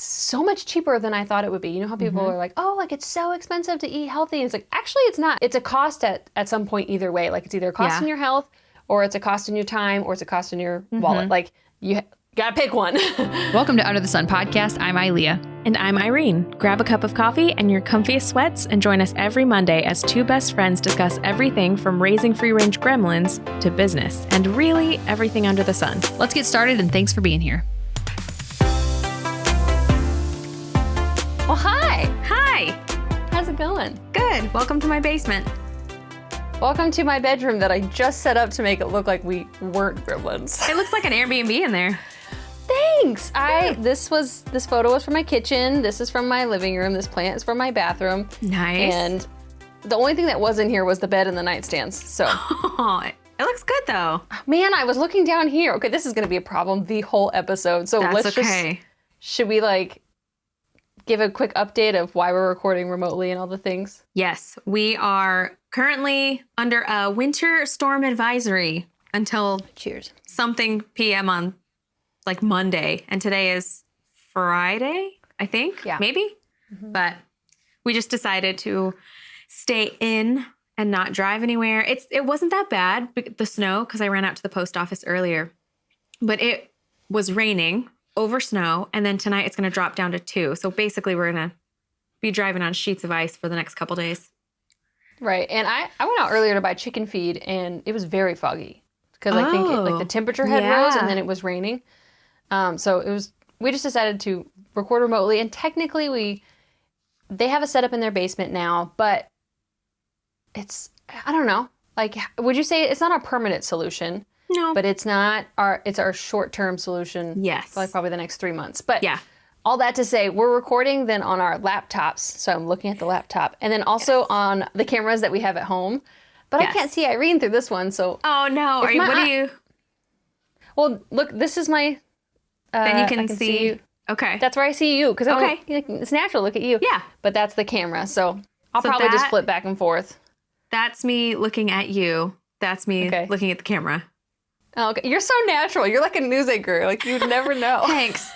so much cheaper than I thought it would be. You know how people are like, oh, like it's so expensive to eat healthy. And it's like, actually, it's not. It's a cost at some point either way. Like it's either a cost in your health or it's a cost in your time or it's a cost in your wallet. Like you gotta pick one. Welcome to Under the Sun Podcast. I'm Ilea. And I'm Irene. Grab a cup of coffee and your comfiest sweats and join us every Monday as two best friends discuss everything from raising free-range gremlins to business and really everything under the sun. Let's get started and thanks for being here. Well, hi. Hi. How's it going? Good. Welcome to my basement. Welcome to my bedroom that I just set up to make it look like we weren't gremlins. It looks like an Airbnb in there. Thanks. This photo was from my kitchen. This is from my living room. This plant is from my bathroom. Nice. And the only thing that was in here was the bed and the nightstands. So, Oh, it looks good though. man, I was looking down here. Okay, this is going to be a problem the whole episode. So That's okay. Should we give a quick update of why we're recording remotely and all the things? Yes, we are currently under a winter storm advisory until Cheers. something PM on Monday. And today is Friday, I think. Yeah. Maybe. But we just decided to stay in and not drive anywhere. It wasn't that bad, the snow, because I ran out to the post office earlier. But it was raining over snow, and then tonight it's going to drop down to 2. So basically we're going to be driving on sheets of ice for the next couple days. Right. And I went out earlier to buy chicken feed, and it was very foggy because I think the temperature had rose and then it was raining. So we just decided to record remotely, and technically they have a setup in their basement now, but it's, I don't know, would you say it's not a permanent solution? No. But it's our short-term solution. Yes. For probably the next 3 months. But yeah. All that to say, we're recording then on our laptops. So I'm looking at the laptop, and then also on the cameras that we have at home. But I can't see Irene through this one, so. Oh no! What do you? Well, look, this is my. Then you can see you. Okay. That's where I see you, because it's natural. Look at you. Yeah. But that's the camera, so I'll probably just flip back and forth. That's me looking at you. That's me looking at the camera. Oh, okay. You're so natural. You're like a news anchor. You'd never know. Thanks.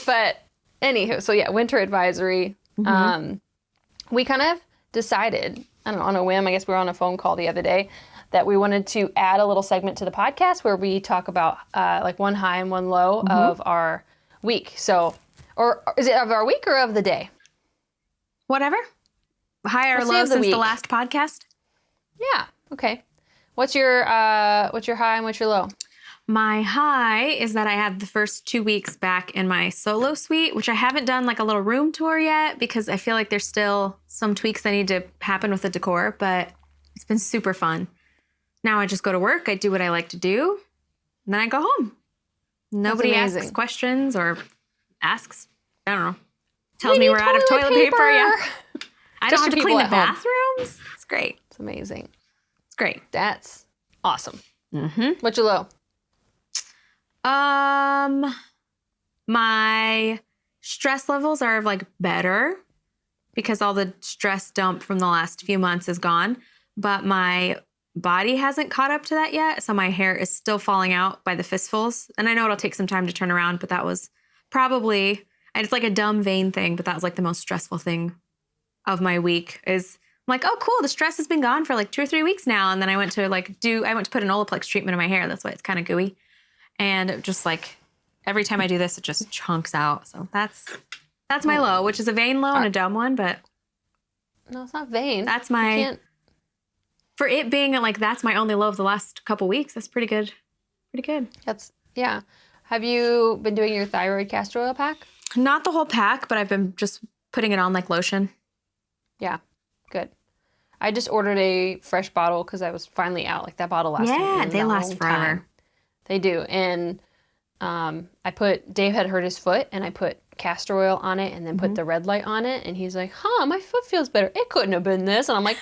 But anywho, so yeah, winter advisory. We kind of decided, I don't know, on a whim, I guess we were on a phone call the other day, that we wanted to add a little segment to the podcast where we talk about one high and one low of our week. So, or is it of our week or of the day? Whatever. High or low since the last podcast? Yeah. Okay. What's your high and what's your low? My high is that I had the first 2 weeks back in my solo suite, which I haven't done a little room tour yet because I feel like there's still some tweaks that need to happen with the decor, but it's been super fun. Now I just go to work, I do what I like to do, and then I go home. Nobody asks questions or asks, I don't know, tells me we're out of toilet paper. Yeah. I don't have to clean the bathrooms. It's great. It's amazing. It's great. That's awesome. What's your low? My stress levels are better because all the stress dump from the last few months is gone, but my body hasn't caught up to that yet. So my hair is still falling out by the fistfuls, and I know it'll take some time to turn around, but that was probably, and it's a dumb vain thing, but that was the most stressful thing of my week is I'm oh, cool. The stress has been gone for 2 or 3 weeks now. And then I went to put an Olaplex treatment in my hair. That's why it's kind of gooey. And it just every time I do this, it just chunks out. So that's my low, which is a vain low and a dumb one, but. No, it's not vain. That's for it being that's my only low of the last couple weeks. That's pretty good. Pretty good. Yeah. Have you been doing your thyroid castor oil pack? Not the whole pack, but I've been just putting it on lotion. Yeah. Good. I just ordered a fresh bottle because I was finally out. That bottle lasts they last forever. Time. They do. And Dave had hurt his foot, and I put castor oil on it and then put the red light on it. And he's like, my foot feels better. It couldn't have been this. And I'm like,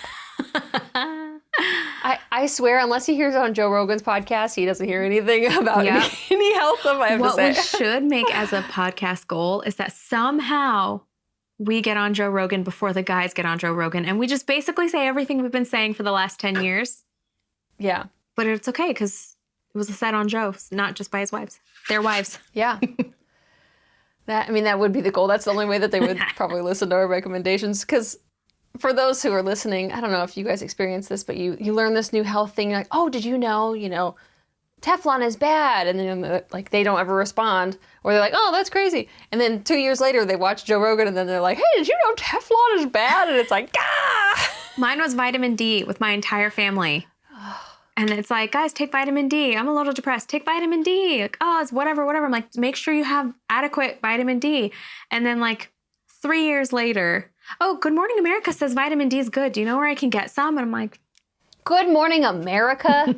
I swear, unless he hears it on Joe Rogan's podcast, he doesn't hear anything about any health of I have to say. What we should make as a podcast goal is that somehow we get on Joe Rogan before the guys get on Joe Rogan. And we just basically say everything we've been saying for the last 10 years. Yeah. But it's okay because it was said on Joe, not just by his wives. Their wives. Yeah. That would be the goal. That's the only way that they would probably listen to our recommendations. Because for those who are listening, I don't know if you guys experience this, but you learn this new health thing. You're like, oh, did you know, Teflon is bad. And then like they don't ever respond. Or they're like, oh, that's crazy. And then 2 years later, they watch Joe Rogan and then they're like, hey, did you know Teflon is bad? And it's like, ah! Mine was vitamin D with my entire family. And it's like, guys, take vitamin D. I'm a little depressed. Take vitamin D. Like, oh, it's whatever. I'm like, make sure you have adequate vitamin D. And then like 3 years later, oh, Good Morning America says vitamin D is good. Do you know where I can get some? And I'm like, Good Morning America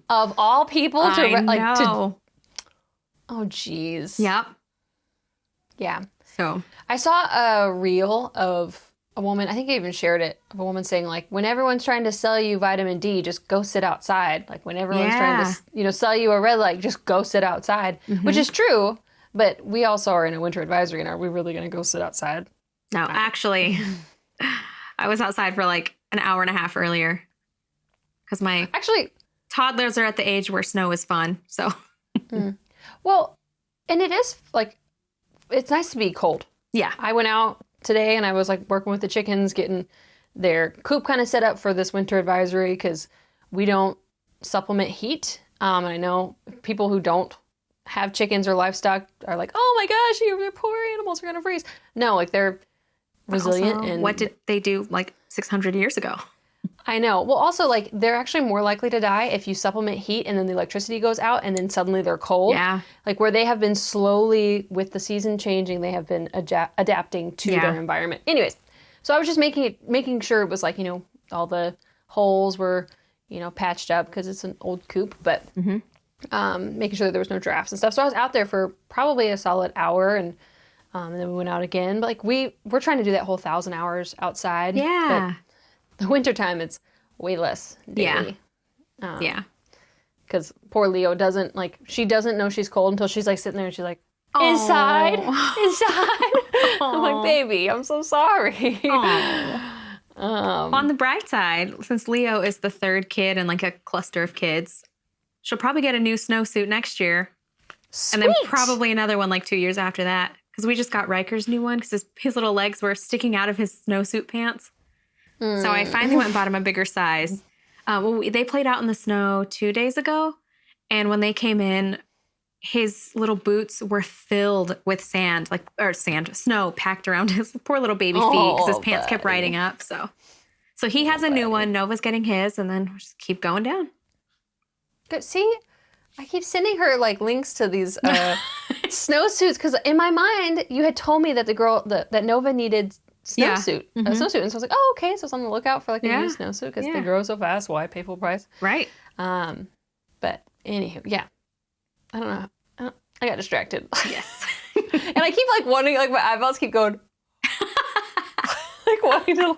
of all people to know. Oh, geez. Yep. Yeah. So I saw a reel of a woman, I think I even shared it, of a woman saying, like, when everyone's trying to sell you vitamin D, just go sit outside. Like, when everyone's trying to, sell you a red light, just go sit outside, which is true. But we also are in a winter advisory, and are we really going to go sit outside? No, actually, I was outside for like an hour and a half earlier because my toddlers are at the age where snow is fun. So, well, and it is like, it's nice to be cold. Yeah. I went out today and I was like working with the chickens, getting their coop kind of set up for this winter advisory because we don't supplement heat. And I know people who don't have chickens or livestock are like, oh my gosh, your poor animals are going to freeze. No, like they're resilient. Also, and what did they do like 600 years ago? I know. Well, also like they're actually more likely to die if you supplement heat and then the electricity goes out and then suddenly they're cold. Yeah. Like where they have been slowly, with the season changing, they have been adapting to their environment. Anyways, so I was just making sure it was like, all the holes were, patched up because it's an old coop, but making sure that there was no drafts and stuff. So I was out there for probably a solid hour and then we went out again. But like we're trying to do that whole 1,000 hours outside. Yeah. But the wintertime, it's way less daily. Yeah. Because poor Leo doesn't know she's cold until she's like sitting there and she's like, inside. I'm like, baby, I'm so sorry. On the bright side, since Leo is the third kid in like a cluster of kids, she'll probably get a new snowsuit next year. Sweet. And then probably another one like 2 years after that. Because we just got Riker's new one because his little legs were sticking out of his snowsuit pants. So I finally went and bought him a bigger size. They played out in the snow 2 days ago. And when they came in, his little boots were filled with snow packed around his poor little baby feet because his pants kept riding up. So he has a new one. Nova's getting his, and then we'll just keep going down. Good. See, I keep sending her like links to these snowsuits because in my mind you had told me that that Nova needed a snowsuit. And so I was like, oh, okay. So it's on the lookout for like a new snowsuit because they grow so fast. Why pay full price? Right. But anywho, yeah. I don't know. I got distracted. Yes. And I keep like wondering, like my eyeballs keep going, like wanting to.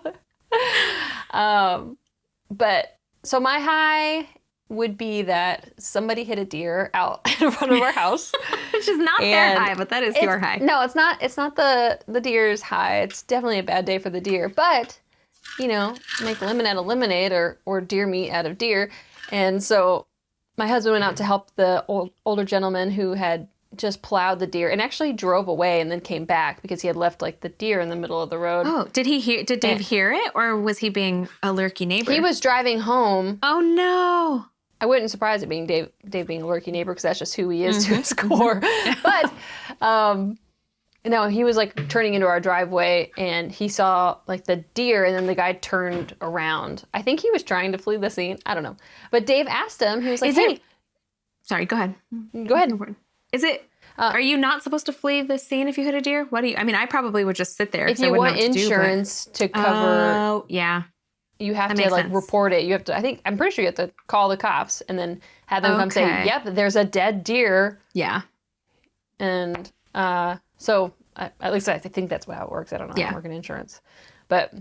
But so my high would be that somebody hit a deer out in front of our house. Which is not their high, but that is your high. No, it's not. It's not the deer's high. It's definitely a bad day for the deer. But make lemon out of lemonade or deer meat out of deer. And so my husband went out to help the older gentleman who had just plowed the deer and actually drove away and then came back because he had left like the deer in the middle of the road. Oh, did Dave hear it, or was he being a lurky neighbor? He was driving home. Oh no. I wouldn't surprise it being Dave being a lurky neighbor because that's just who he is to his core. But no, he was like turning into our driveway and he saw like the deer and then the guy turned around. I think he was trying to flee the scene. I don't know. But Dave asked him, he was like, Sorry, go ahead. Go ahead. Is it, are you not supposed to flee the scene if you hit a deer? I probably would just sit there. If you want insurance to cover. Oh, yeah. You have to like report it. You have to, I'm pretty sure you have to call the cops and then have them come say, yep, there's a dead deer. Yeah. And so at least I think that's how it works. I don't know how to work in insurance. But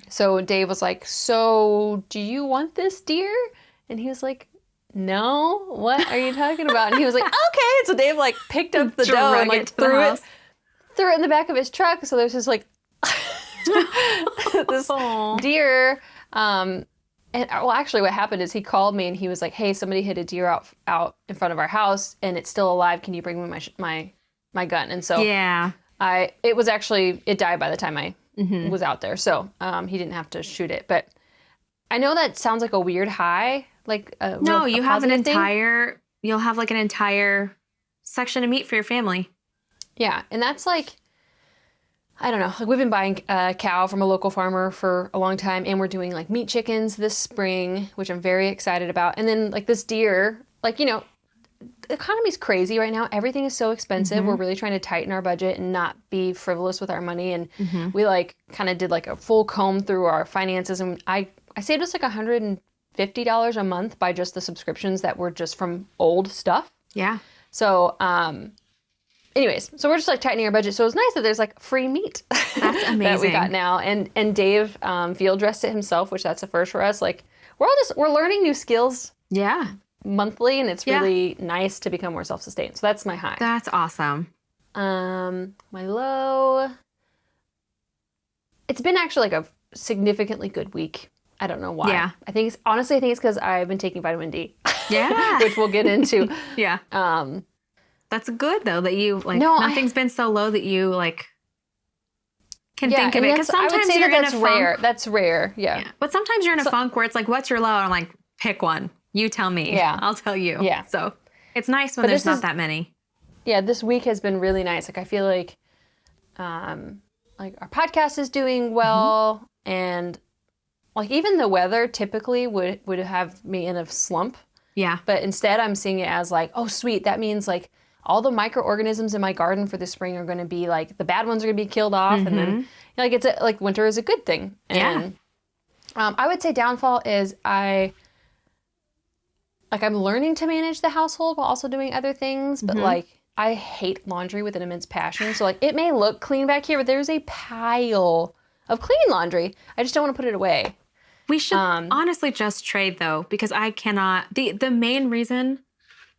so Dave was like, so do you want this deer? And he was like, no, what are you talking about? And he was like, okay. So Dave like picked up the doe and like threw it in the back of his truck. So there's this like this deer. And well, actually what happened is he called me and he was like, hey, somebody hit a deer out in front of our house and it's still alive. Can you bring me my gun. And so Yeah. it died by the time I was out there. So he didn't have to shoot it. But I know that sounds like a weird high. Like you'll have an entire section of meat for your family. Yeah. And that's like, I don't know. Like we've been buying a cow from a local farmer for a long time, and we're doing like meat chickens this spring, which I'm very excited about. And then like this deer, like, you know, the economy's crazy right now. Everything is so expensive. We're really trying to tighten our budget and not be frivolous with our money. And we like kind of did like a full comb through our finances. And I saved us like $150 a month by just the subscriptions that were just from old stuff. Yeah. So, anyways, so we're just like tightening our budget. So it's nice that there's like free meat. That's amazing. that we got now. And Dave field dressed it himself, which that's a first for us. Like we're learning new skills. Yeah. Monthly, and it's really nice to become more self-sustained. So that's my high. That's awesome. My low. It's been actually like a significantly good week. I don't know why. Yeah. I think it's because I've been taking vitamin D. Yeah. Which we'll get into. Yeah. That's good though that you like. Nothing's been so low that you like can think of it. Because sometimes I would say you're that's rare. That's rare. Yeah. But sometimes you're in a funk where it's like, what's your low? And I'm like, pick one. You tell me. Yeah. I'll tell you. Yeah. So it's nice when there's not that many. Yeah, this week has been really nice. Like I feel like our podcast is doing well, and like even the weather typically would have me in a slump. Yeah. But instead I'm seeing it as like, oh sweet, that means like all the microorganisms in my garden for this spring are going to be like, the bad ones are going to be killed off. And then like like winter is a good thing. And I would say downfall is I'm learning to manage the household while also doing other things, but like I hate laundry with an immense passion. So like it may look clean back here, but there's a pile of clean laundry. I just don't want to put it away. We should honestly just trade though, because I cannot, the main reason,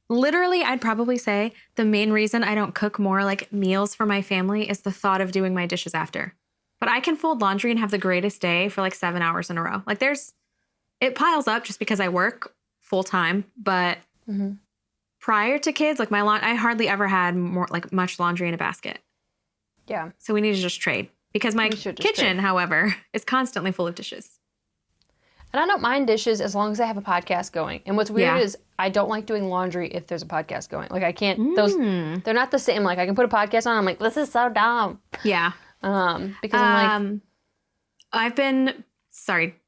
literally I'd probably say the main reason I don't cook more like meals for my family is the thought of doing my dishes after. But I can fold laundry and have the greatest day for like 7 hours in a row. Like it piles up just because I work full time, but prior to kids, like I hardly ever had much laundry in a basket. Yeah. So we need to just trade because my kitchen, however, is constantly full of dishes. And I don't mind dishes as long as I have a podcast going. And what's weird is I don't like doing laundry if there's a podcast going. Like I can't, they're not the same. Like I can put a podcast on. I'm like, this is so dumb. Yeah. Because I'm like,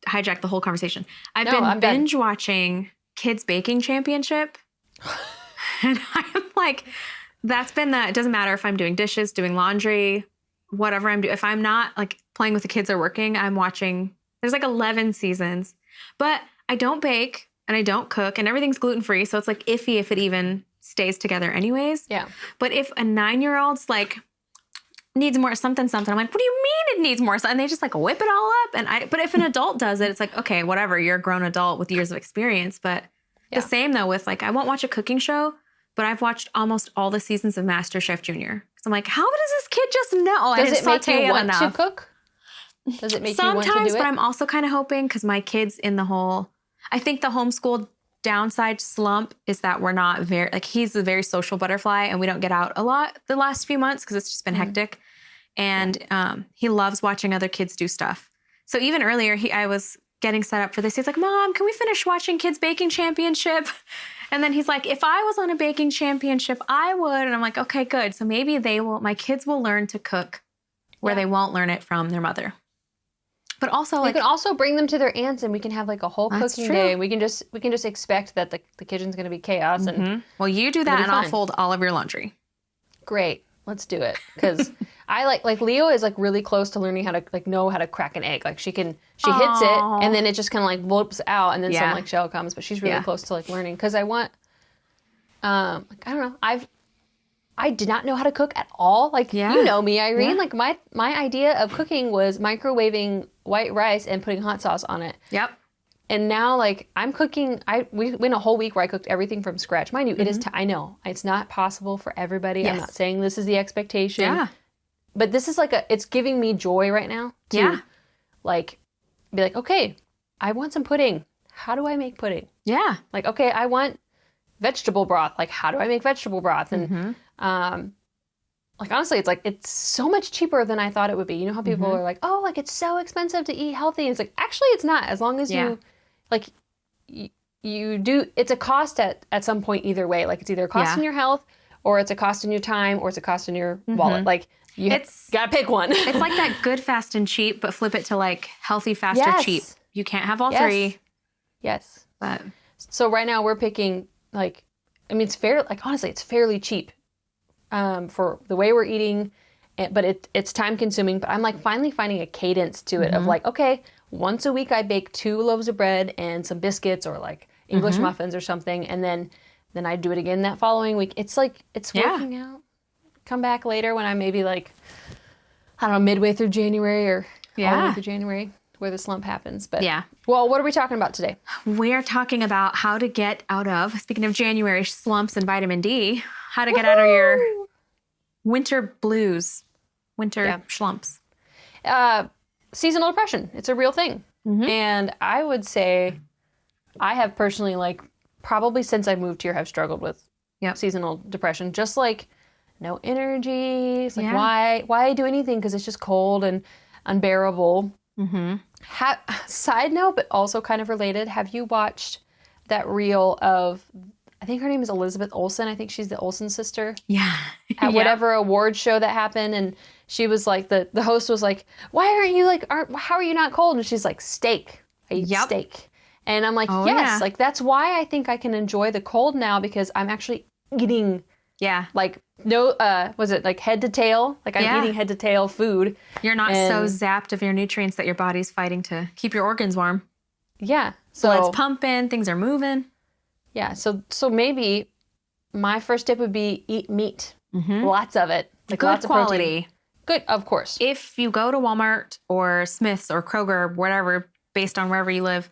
hijack the whole conversation. I've been binge watching Kids Baking Championship. And I'm like, it doesn't matter if I'm doing dishes, doing laundry, whatever I'm doing. If I'm not like playing with the kids or working, I'm watching. There's like 11 seasons, but I don't bake and I don't cook and everything's gluten-free. So it's like iffy if it even stays together anyways. Yeah. But if a 9-year-old's like needs more something, I'm like, what do you mean it needs more? And they just like whip it all up. But if an adult does it, it's like, okay, whatever. You're a grown adult with years of experience. But the same though with like, I won't watch a cooking show, but I've watched almost all the seasons of MasterChef Junior. Because I'm like, how does this kid just know? Does it make you want to cook? Does it make you want to do it? Sometimes, but I'm also kind of hoping because my kids I think the homeschool downside slump is that we're not he's a very social butterfly and we don't get out a lot the last few months because it's just been hectic. And he loves watching other kids do stuff. So even earlier, I was getting set up for this. He's like, Mom, can we finish watching Kids Baking Championship? And then he's like, if I was on a baking championship, I would. And I'm like, okay, good. So maybe my kids will learn to cook where they won't learn it from their mother. But also, you can also bring them to their aunts, and we can have like a whole cooking day. And we can just expect that the kitchen's going to be chaos. And well, you do that, and I'll fold all of your laundry. Great, let's do it. Because I like Leo is like really close to learning how to like know how to crack an egg. Like she hits it, and then it just kind of like whoops out, and then some like shell comes. But she's really close to like learning. Because I want, I don't know, I did not know how to cook at all. Like, you know me, Irene. Like, my idea of cooking was microwaving white rice and putting hot sauce on it. Yep. And now, like, I'm cooking. We went a whole week where I cooked everything from scratch. Mind you, it is. I know it's not possible for everybody. Yes. I'm not saying this is the expectation. Yeah. But this is like it's giving me joy right now to, like, be like, okay, I want some pudding. How do I make pudding? Yeah. Like, okay, I want vegetable broth. Like, how do I make vegetable broth? And like, honestly, it's so much cheaper than I thought it would be. You know how people are like, oh, like, it's so expensive to eat healthy. And it's like, actually, it's not. As long as you, like, you do, it's a cost at some point either way. Like, it's either a cost in your health, or it's a cost in your time, or it's a cost in your wallet. Like, you gotta pick one. It's like that good, fast, and cheap, but flip it to, like, healthy, faster, cheap. You can't have all three. Yes. But so right now we're picking, like, I mean, honestly, it's fairly cheap for the way we're eating, but it's time consuming. But I'm like finally finding a cadence to it of like, okay, once a week I bake 2 loaves of bread and some biscuits or like English muffins or something. And then I do it again that following week. It's like, it's working out. Come back later when I'm maybe like, I don't know, midway through January or all the way through January where the slump happens. But well, what are we talking about today? We're talking about how to get out of, speaking of January slumps and vitamin D, how to get out of your winter blues, winter slumps. Seasonal depression. It's a real thing. And I would say I have personally, like, probably since I moved here, have struggled with seasonal depression. Just like no energy. It's like, why do anything? Because it's just cold and unbearable. Side note, but also kind of related. Have you watched that reel of, I think her name is Elizabeth Olsen. I think she's the Olsen sister. Yeah. At whatever award show that happened. And she was like, the host was like, why aren't you like, how are you not cold? And she's like, steak. I eat steak. And I'm like, yes, like that's why I think I can enjoy the cold now, because I'm actually eating like no, was it like head to tail? Like I'm eating head to tail food. You're not so zapped of your nutrients that your body's fighting to keep your organs warm. Yeah. So it's pumping, things are moving. Yeah. So maybe my first tip would be eat meat. Lots of it. Like good lots quality. Of protein. Good, of course. If you go to Walmart or Smith's or Kroger or whatever, based on wherever you live,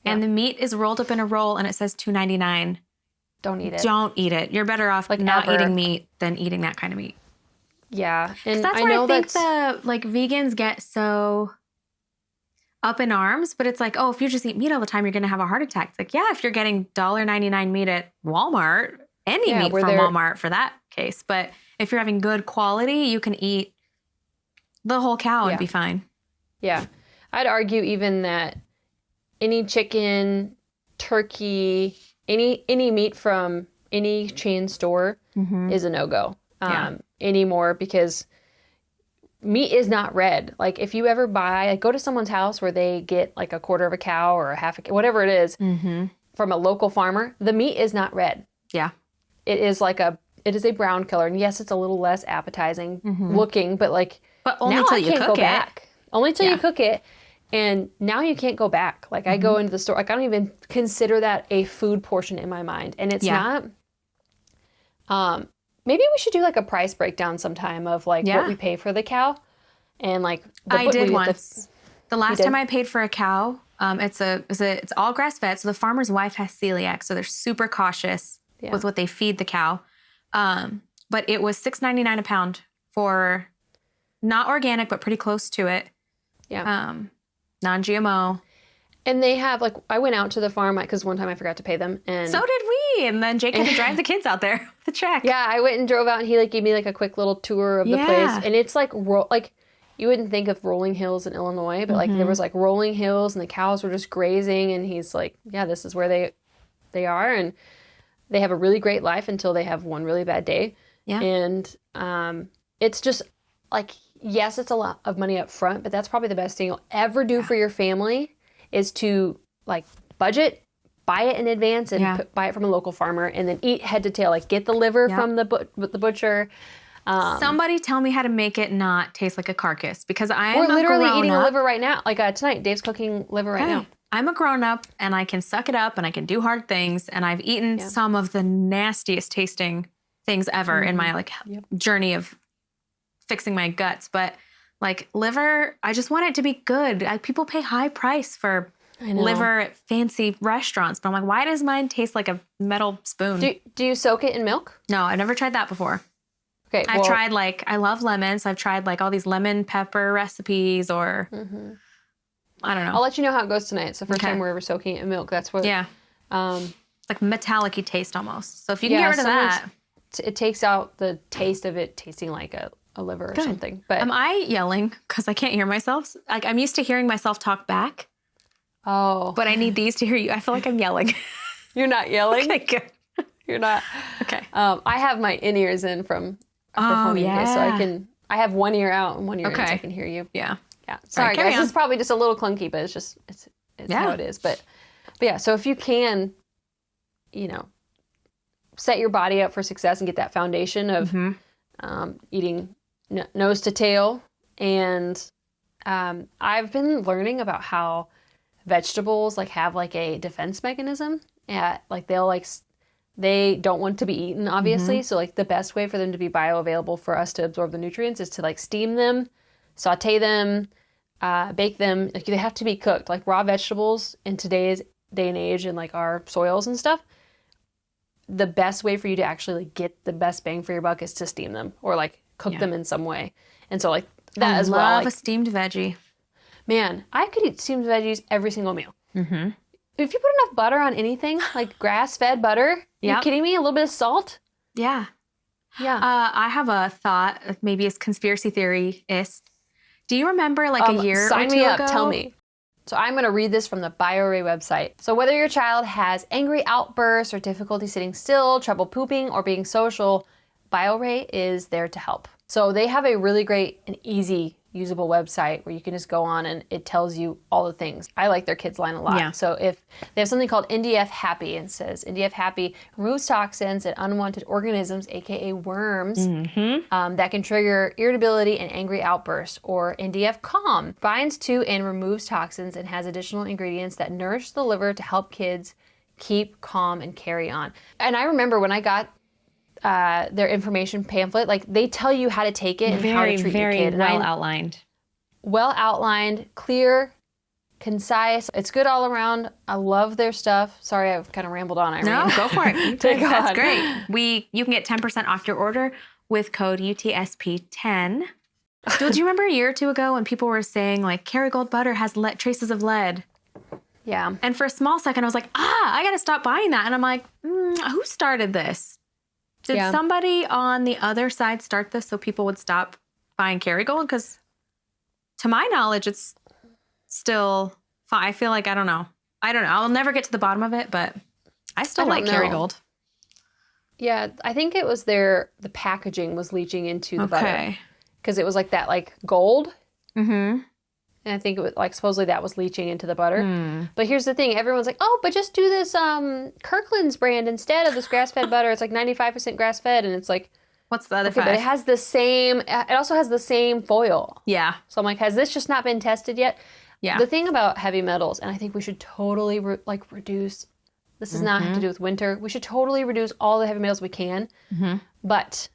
and the meat is rolled up in a roll and it says $2.99. Don't eat it. Don't eat it. You're better off like not eating meat than eating that kind of meat. Yeah. And that's where I think the like vegans get so up in arms, but it's like, oh, if you just eat meat all the time, you're going to have a heart attack. It's like, yeah, if you're getting $1.99 meat at Walmart, any meat from Walmart for that case. But if you're having good quality, you can eat the whole cow and be fine. Yeah. I'd argue even that any chicken, turkey, any meat from any chain store is a no-go anymore, because meat is not red. Like if you ever go to someone's house where they get like a quarter of a cow or a half a cow, whatever it is, from a local farmer, the meat is not red. Yeah. It is a brown color. And yes, it's a little less appetizing looking, but only until you cook it. Only until you cook it. And now you can't go back. Like I go into the store, like I don't even consider that a food portion in my mind. And it's not, maybe we should do like a price breakdown sometime of like what we pay for the cow. And like, I did once. The last time I paid for a cow, it's all grass fed. So the farmer's wife has celiac. So they're super cautious with what they feed the cow. But it was $6.99 a pound for not organic, but pretty close to it. Yeah. Non-GMO. And they have, like, I went out to the farm because one time I forgot to pay them. And so did we. And then Jake had to drive the kids out there with the check. Yeah, I went and drove out and he, like, gave me, like, a quick little tour of the place. And it's, like, you wouldn't think of rolling hills in Illinois, but, like, there was, like, rolling hills and the cows were just grazing. And he's like, yeah, this is where they are. And they have a really great life until they have one really bad day. Yeah. And it's just, like, yes, it's a lot of money up front, but that's probably the best thing you'll ever do for your family is to like budget, buy it in advance and buy it from a local farmer and then eat head to tail. Like get the liver from the butcher. Somebody tell me how to make it not taste like a carcass, because we're literally eating a liver right now. Like tonight, Dave's cooking liver right now. I'm a grown up and I can suck it up and I can do hard things. And I've eaten some of the nastiest tasting things ever in my journey of fixing my guts, but like liver, I just want it to be good. People pay high price for liver at fancy restaurants, but I'm like, why does mine taste like a metal spoon? Do you soak it in milk? No, I've never tried that before. Okay, I've tried I love lemons, so I've tried like all these lemon pepper recipes or I don't know. I'll let you know how it goes tonight. It's the first time we're ever soaking it in milk. That's what. Yeah. Like metallic-y taste almost. So if you can get rid of that. it takes out the taste of it tasting like a liver or something. But am I yelling because I can't hear myself? Like I'm used to hearing myself talk back. Oh. But I need these to hear you. I feel like I'm yelling. You're not yelling? Okay, good. You're not. Okay. I have my in-ears in from performing this, so I have one ear out and one ear in, so I can hear you. Yeah. Yeah. Sorry, right, guys. This is probably just a little clunky, but it's how it is. But yeah, so if you can, set your body up for success and get that foundation of eating nose to tail. And I've been learning about how vegetables have a defense mechanism. Yeah, they don't want to be eaten, obviously. So the best way for them to be bioavailable for us to absorb the nutrients is to steam them, saute them, bake them. They have to be cooked. Raw vegetables in today's day and age and our soils and stuff, the best way for you to actually get the best bang for your buck is to steam them or cook them in some way. And so that as well. I love a steamed veggie. Man, I could eat steamed veggies every single meal. Mm-hmm. If you put enough butter on anything, grass-fed butter, you kidding me? A little bit of salt? Yeah. Yeah. I have a thought, maybe it's conspiracy theory-ist. Do you remember a year or two ago? Sign me up. Tell me. So I'm going to read this from the Bioray website. So whether your child has angry outbursts or difficulty sitting still, trouble pooping, or being social, Bioray is there to help. So they have a really great and easy usable website where you can just go on and it tells you all the things. I like their kids line a lot. Yeah. So if they have something called NDF Happy, and says NDF Happy removes toxins and unwanted organisms, aka worms, that can trigger irritability and angry outbursts. Or NDF Calm binds to and removes toxins and has additional ingredients that nourish the liver to help kids keep calm and carry on. And I remember when I got their information pamphlet, they tell you how to take it and how to treat your kid. Very well outlined. Well outlined, clear, concise. It's good all around. I love their stuff. Sorry, I've kind of rambled on. No, go for it. That's great. You can get 10% off your order with code UTSP10. Do you remember a year or two ago when people were saying Kerrygold butter has traces of lead? Yeah. And for a small second, I was like, I got to stop buying that. And I'm like, who started this? Did somebody on the other side start this so people would stop buying Kerrygold? Because to my knowledge, it's still fine. I feel I don't know. I'll never get to the bottom of it, but I still like Kerrygold. Yeah, I think it was the packaging was leaching into the butter. Because it was that gold. Mm-hmm. And I think it was supposedly that was leaching into the butter. But here's the thing. Everyone's like, oh, but just do this Kirkland's brand instead of this grass-fed butter. It's 95% grass-fed. And it's what's the other 5? But it also has the same foil. Yeah. So I'm has this just not been tested yet? Yeah. The thing about heavy metals, and I think we should totally reduce, this does not have to do with winter. We should totally reduce all the heavy metals we can. Mm-hmm. But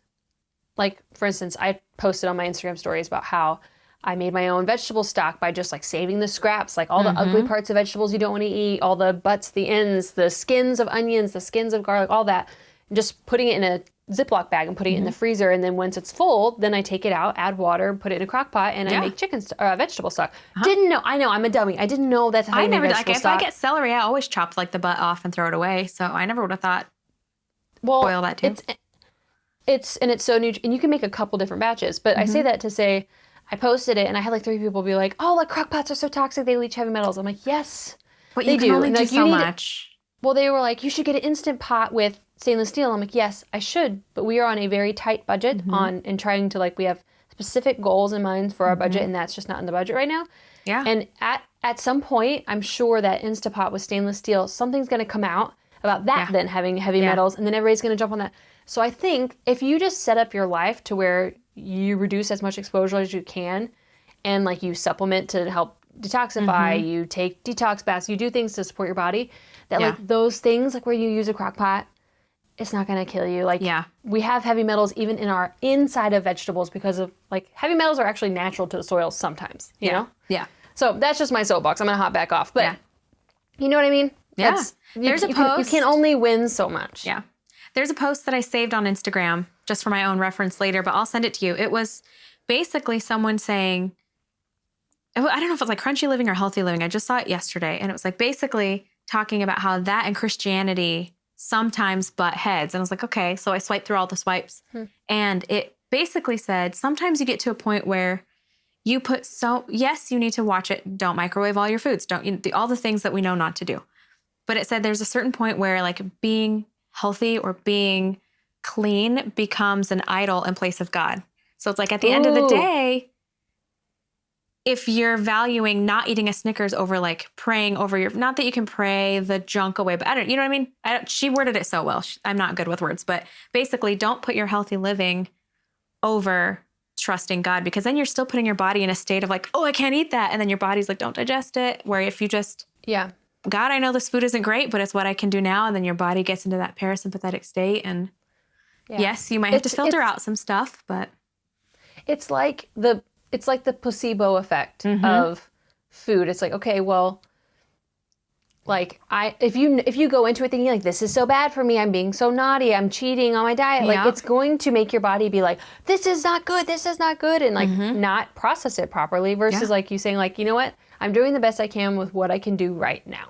for instance, I posted on my Instagram stories about how I made my own vegetable stock by just saving the scraps, all the ugly parts of vegetables you don't want to eat, all the butts, the ends, the skins of onions, the skins of garlic, all that, and just putting it in a Ziploc bag and putting it in the freezer. And then once it's full, then I take it out, add water, put it in a crock pot, and I make vegetable stock. Didn't know. I know, I'm a dummy. I didn't know that's how you make vegetable stock. If I get celery, I always chop the butt off and throw it away. So I never would have thought boil that too. It's so new, and you can make a couple different batches. But I say that to say, I posted it, and I had 3 people be like, "Oh, crock pots are so toxic; they leach heavy metals." I'm like, "Yes, but they do. Can only do so much." Well, they were like, "You should get an instant pot with stainless steel." I'm like, "Yes, I should," but we are on a very tight budget and trying to we have specific goals in mind for our budget, and that's just not in the budget right now. Yeah. And at some point, I'm sure that Instapot with stainless steel, something's going to come out about that then having heavy metals, and then everybody's going to jump on that. So I think if you just set up your life to where you reduce as much exposure as you can, and you supplement to help detoxify, you take detox baths, you do things to support your body, that those things, where you use a crock pot, it's not going to kill you. We have heavy metals even in our inside of vegetables because of heavy metals are actually natural to the soil sometimes, you know? Yeah. So that's just my soapbox. I'm going to hop back off, but you know what I mean? Yeah. There's a post. You can only win so much. Yeah. There's a post that I saved on Instagram just for my own reference later, but I'll send it to you. It was basically someone saying, I don't know if it was Crunchy Living or Healthy Living. I just saw it yesterday. And it was basically talking about how that and Christianity sometimes butt heads. And I was like, okay. So I swiped through all the swipes and it basically said, sometimes you get to a point where you put yes, you need to watch it. Don't microwave all your foods. All the things that we know not to do. But it said there's a certain point where like being healthy or being clean becomes an idol in place of God. So it's like at the end of the day, if you're valuing not eating a Snickers over like praying over not that you can pray the junk away, but you know what I mean? She worded it so well. I'm not good with words, but basically don't put your healthy living over trusting God, because then you're still putting your body in a state of like, oh, I can't eat that. And then your body's like, don't digest it. Where if you just, God, I know this food isn't great, but it's what I can do now. And then your body gets into that parasympathetic state. And yes, you might have to filter out some stuff, but it's like the placebo effect of food. It's like, okay, well, like if you go into it thinking like, this is so bad for me, I'm being so naughty, I'm cheating on my diet, like it's going to make your body be like, this is not good, and like not process it properly versus like you saying like, you know what, I'm doing the best I can with what I can do right now.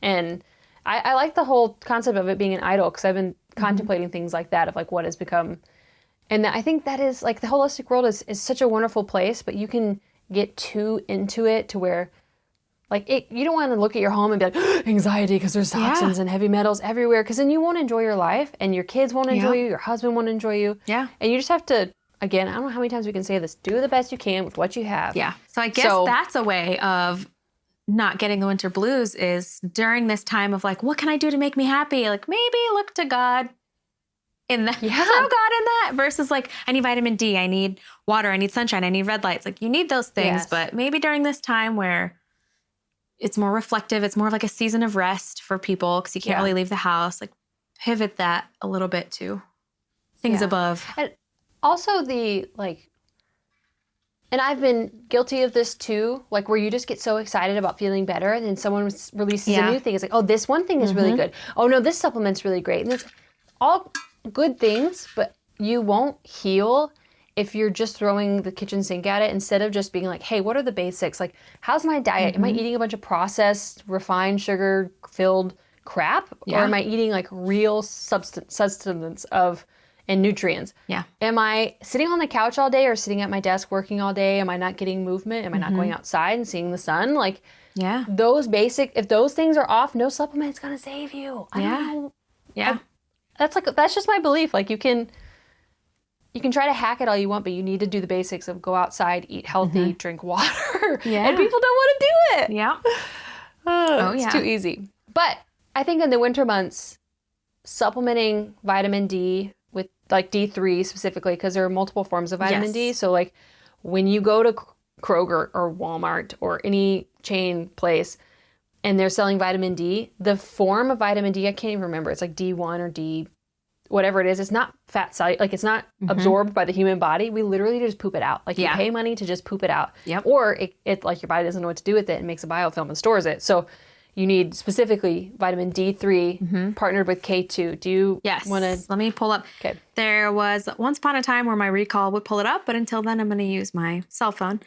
And I like the whole concept of it being an idol, because I've been contemplating things like that of like what has become. And I think that is like the holistic world is such a wonderful place, but you can get too into it to where like you don't want to look at your home and be like, anxiety because there's toxins and heavy metals everywhere, because then you won't enjoy your life and your kids won't enjoy you, your husband won't enjoy you. Yeah. And you just have to, again, I don't know how many times we can say this, do the best you can with what you have. Yeah. So I guess that's a way of not getting the winter blues is during this time of like, what can I do to make me happy? Like maybe look to God in that, throw God in that, versus like, I need vitamin D, I need water, I need sunshine, I need red lights. Like you need those things, but maybe during this time where it's more reflective, it's more like a season of rest for people because you can't really leave the house, like pivot that a little bit to things above. And also and I've been guilty of this too, like where you just get so excited about feeling better and then someone releases a new thing. It's like, oh, this one thing is really good. Oh no, this supplement's really great. And it's all good things, but you won't heal if you're just throwing the kitchen sink at it instead of just being like, hey, what are the basics? Like, how's my diet? Am I eating a bunch of processed, refined, sugar-filled crap? Or am I eating like real sustenance and nutrients? Yeah. Am I sitting on the couch all day or sitting at my desk working all day? Am I not getting movement? Am I not going outside and seeing the sun? Like, those basic, if those things are off, no supplement's going to save you. I don't know. Yeah. That's just my belief. Like you can try to hack it all you want, but you need to do the basics of go outside, eat healthy, drink water. And people don't want to do it. Yeah. It's too easy. But I think in the winter months, supplementing vitamin D with like D3 specifically, because there are multiple forms of vitamin D. So like when you go to Kroger or Walmart or any chain place and they're selling vitamin D, the form of vitamin D, I can't even remember. It's like D1 or D whatever it is, it's not fat soluble, like it's not absorbed by the human body. We literally just poop it out. Like you pay money to just poop it out. Yep. Or it like your body doesn't know what to do with it and makes a biofilm and stores it. So you need specifically vitamin D3 partnered with K2. Do you want to? Let me pull up. Okay. There was once upon a time where my recall would pull it up, but until then I'm going to use my cell phone.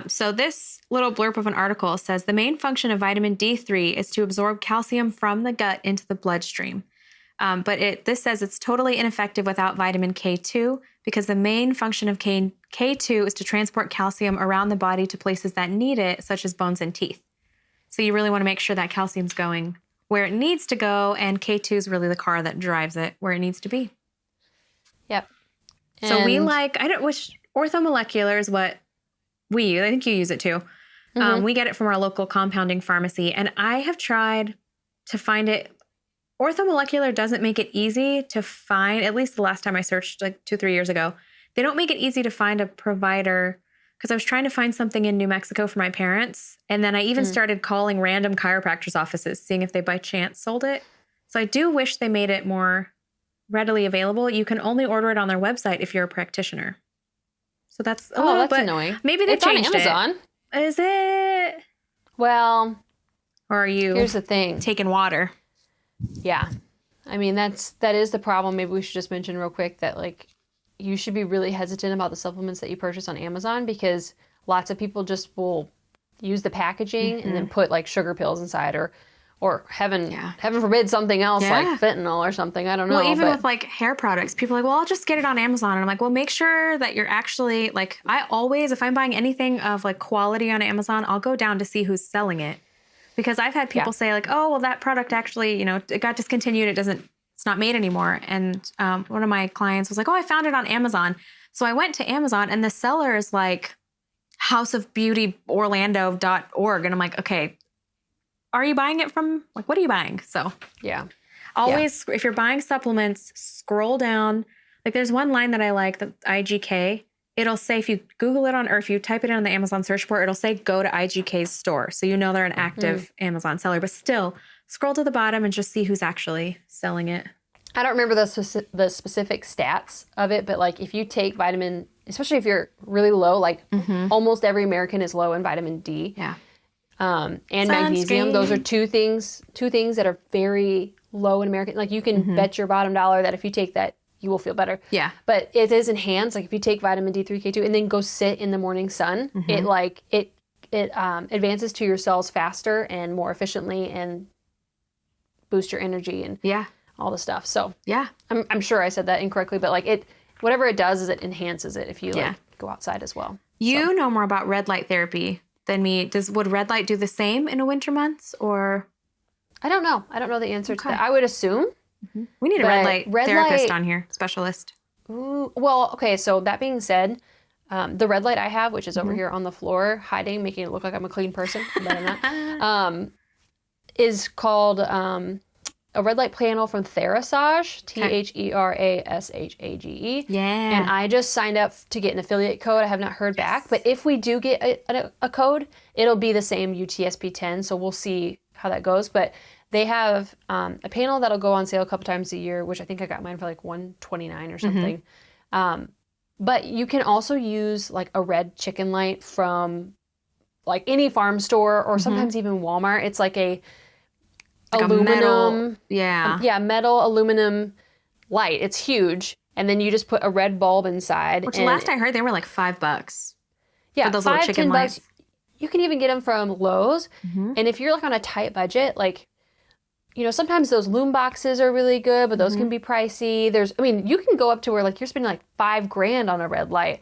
So this little blurb of an article says the main function of vitamin D3 is to absorb calcium from the gut into the bloodstream. But this says it's totally ineffective without vitamin K2 because the main function of K2 is to transport calcium around the body to places that need it, such as bones and teeth. So you really want to make sure that calcium's going where it needs to go, and K2 is really the car that drives it where it needs to be. Yep. So we wish orthomolecular is what we use. I think you use it too. We get it from our local compounding pharmacy, and I have tried to find it. Orthomolecular doesn't make it easy to find, at least the last time I searched like 2-3 years ago. They don't make it easy to find a provider because I was trying to find something in New Mexico for my parents. And then I even started calling random chiropractors' offices, seeing if they by chance sold it. So I do wish they made it more readily available. You can only order it on their website if you're a practitioner. So that's a little bit annoying. Maybe they changed it. It's on Amazon. Is it? Well, or are you here's the thing. Taking water? Yeah. I mean, that is the problem. Maybe we should just mention real quick that like you should be really hesitant about the supplements that you purchase on Amazon because lots of people just will use the packaging and then put like sugar pills inside or heaven forbid something else like fentanyl or something. I don't know. Well, even with like hair products, people are like, well, I'll just get it on Amazon. And I'm like, well, make sure that you're actually like, I always, if I'm buying anything of like quality on Amazon, I'll go down to see who's selling it. Because I've had people say like, oh, well, that product actually, you know, it got discontinued. It's not made anymore. And one of my clients was like, oh, I found it on Amazon. So I went to Amazon and the seller is like houseofbeautyorlando.org. And I'm like, okay, are you buying it from, like, what are you buying? So always, if you're buying supplements, scroll down. Like there's one line that I like, the IGK. It'll say, if you Google it or if you type it in on the Amazon search bar, it'll say, go to IGK's store. So you know they're an active Amazon seller, but still scroll to the bottom and just see who's actually selling it. I don't remember the specific stats of it, but like if you take vitamin, especially if you're really low, like almost every American is low in vitamin D. Yeah. And magnesium. Those are two things that are very low in American. Like you can bet your bottom dollar that if you take that, you will feel better. Yeah. But it is enhanced. Like if you take vitamin D3K2 and then go sit in the morning sun, it advances to your cells faster and more efficiently and boost your energy and all the stuff. So I'm sure I said that incorrectly, but like whatever it does is it enhances it if you like go outside as well. You know more about red light therapy than me. Would red light do the same in a winter months or? I don't know. I don't know the answer to that. I would assume. We need a red light therapist on here, specialist. Ooh, well, okay. So that being said, the red light I have, which is over here on the floor, hiding, making it look like I'm a clean person, but I'm not, is called a red light panel from Therasage, Therasage. Yeah. And I just signed up to get an affiliate code. I have not heard back, but if we do get a code, it'll be the same UTSP-10. So we'll see how that goes. But they have a panel that'll go on sale a couple times a year, which I think I got mine for like $129 or something. But you can also use like a red chicken light from like any farm store or sometimes even Walmart. It's like a aluminum, metal aluminum light. It's huge, and then you just put a red bulb inside. Which last I heard, they were like $5. Yeah, for those little chicken lights. You can even get them from Lowe's, and if you're like on a tight budget, like sometimes those loom boxes are really good, but those can be pricey. You can go up to where like you're spending like $5,000 on a red light,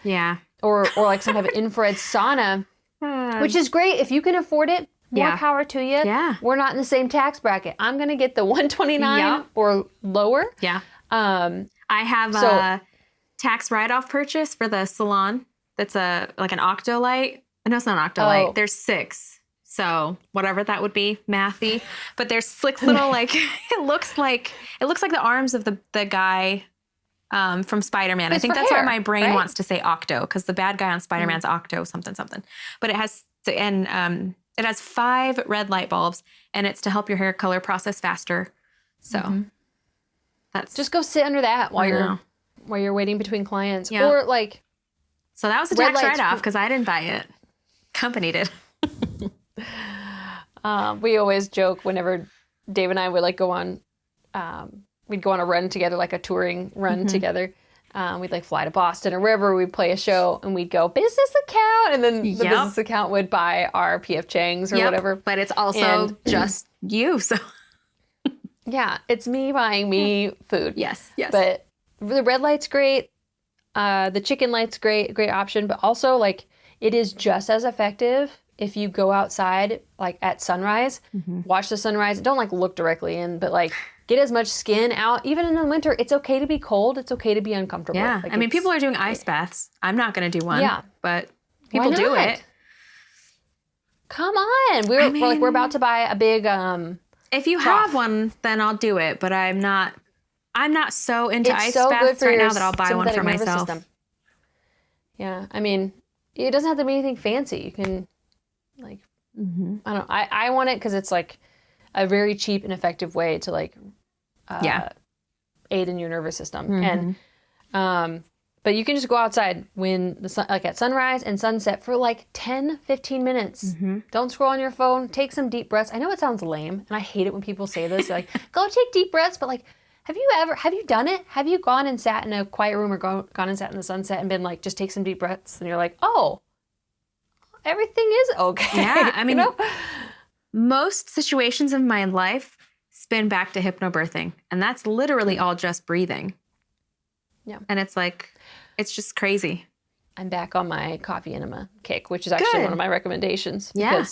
or like some type of infrared sauna, which is great if you can afford it. More power to you. Yeah. We're not in the same tax bracket. I'm going to get the $129 or lower. Yeah. I have a tax write-off purchase for the salon. That's like an octolite. No, it's not an octolite. There's 6. So whatever that would be, mathy. But there's 6 little like it looks like the arms of the guy from Spider-Man. I think that's why my brain wants to say Octo, because the bad guy on Spider-Man's Octo something. But it has it has 5 red light bulbs, and it's to help your hair color process faster. So that's just go sit under that while you're waiting between clients, or like. So that was a tax write-off because I didn't buy it. Company did. We always joke whenever Dave and I would like go on. We'd go on a run together, like a touring run together. We'd like fly to Boston or wherever. We'd play a show and we'd go business account, and then the business account would buy our PF Chang's or whatever. But it's also just you, so it's me buying me food. Yes. But the red light's great. The chicken light's great option, but also like it is just as effective if you go outside like at sunrise, watch the sunrise. Don't like look directly in, but like. Get as much skin out. Even in the winter, it's okay to be cold. It's okay to be uncomfortable. Yeah. Like people are doing ice baths. I'm not going to do one. Yeah. But people do it. Come on. We're about to buy a big if you trough. have one, then I'll do it. But I'm not so into ice baths right now that I'll buy one for myself. System. Yeah. It doesn't have to be anything fancy. You can like I don't know. I want it because it's like a very cheap and effective way to like aid in your nervous system. And but you can just go outside when the sun, like at sunrise and sunset for like 10-15 minutes. Don't scroll on your phone. Take some deep breaths. I know it sounds lame, and I hate it when people say this. They're like, go take deep breaths, but like have you done it? Have you gone and sat in a quiet room or gone and sat in the sunset and been like, just take some deep breaths, and you're like, oh, everything is okay. Yeah, most situations of my life spin back to hypnobirthing. And that's literally all just breathing. Yeah. And it's like, it's just crazy. I'm back on my coffee enema kick, which is actually one of my recommendations. Yeah.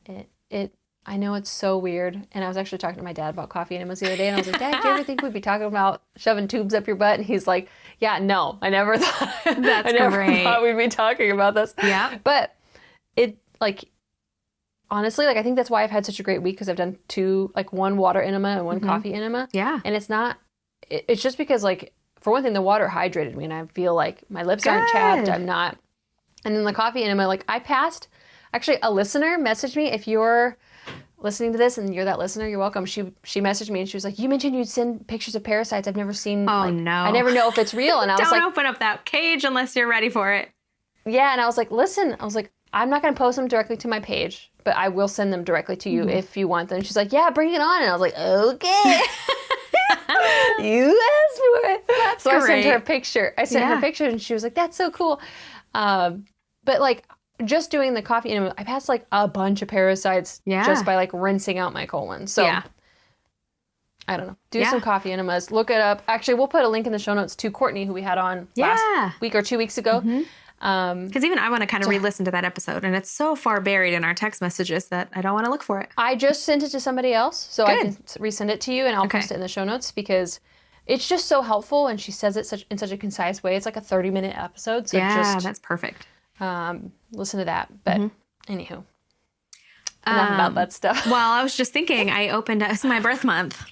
Because I know it's so weird. And I was actually talking to my dad about coffee enemas the other day. And I was like, Dad, do you ever think we'd be talking about shoving tubes up your butt? And he's like, yeah, no, I never thought. That's I never great. thought we'd be talking about this. Yeah. But honestly, I think that's why I've had such a great week, because I've done one water enema and one coffee enema. Yeah. And it's just because for one thing, the water hydrated me and I feel like my lips aren't chapped. I'm not. And then the coffee enema, I passed. Actually, a listener messaged me. If you're listening to this and you're that listener, you're welcome. She messaged me and she was like, you mentioned you'd send pictures of parasites. I've never seen. Oh, no. I never know if it's real. And I was Don't like, open up that cage unless you're ready for it. Yeah. And I was like, listen, I'm not going to post them directly to my page, but I will send them directly to you if you want them. And she's like, yeah, bring it on. And I was like, okay. You asked for it. That's so great. I sent her a picture. I sent her a picture and she was like, that's so cool. But just doing the coffee enema, I passed a bunch of parasites just by rinsing out my colon. So I don't know. Do some coffee enemas. Look it up. Actually, we'll put a link in the show notes to Courtney, who we had on last week or 2 weeks ago. Because even I want to kind of re-listen to that episode, and it's so far buried in our text messages that I don't want to look for it. I just sent it to somebody else, so I can resend it to you, and I'll post it in the show notes because it's just so helpful, and she says it in such a concise way. It's like a 30-minute episode, so that's perfect. Listen to that. But anywho, enough about that stuff. Well, I was just thinking, it's my birth month,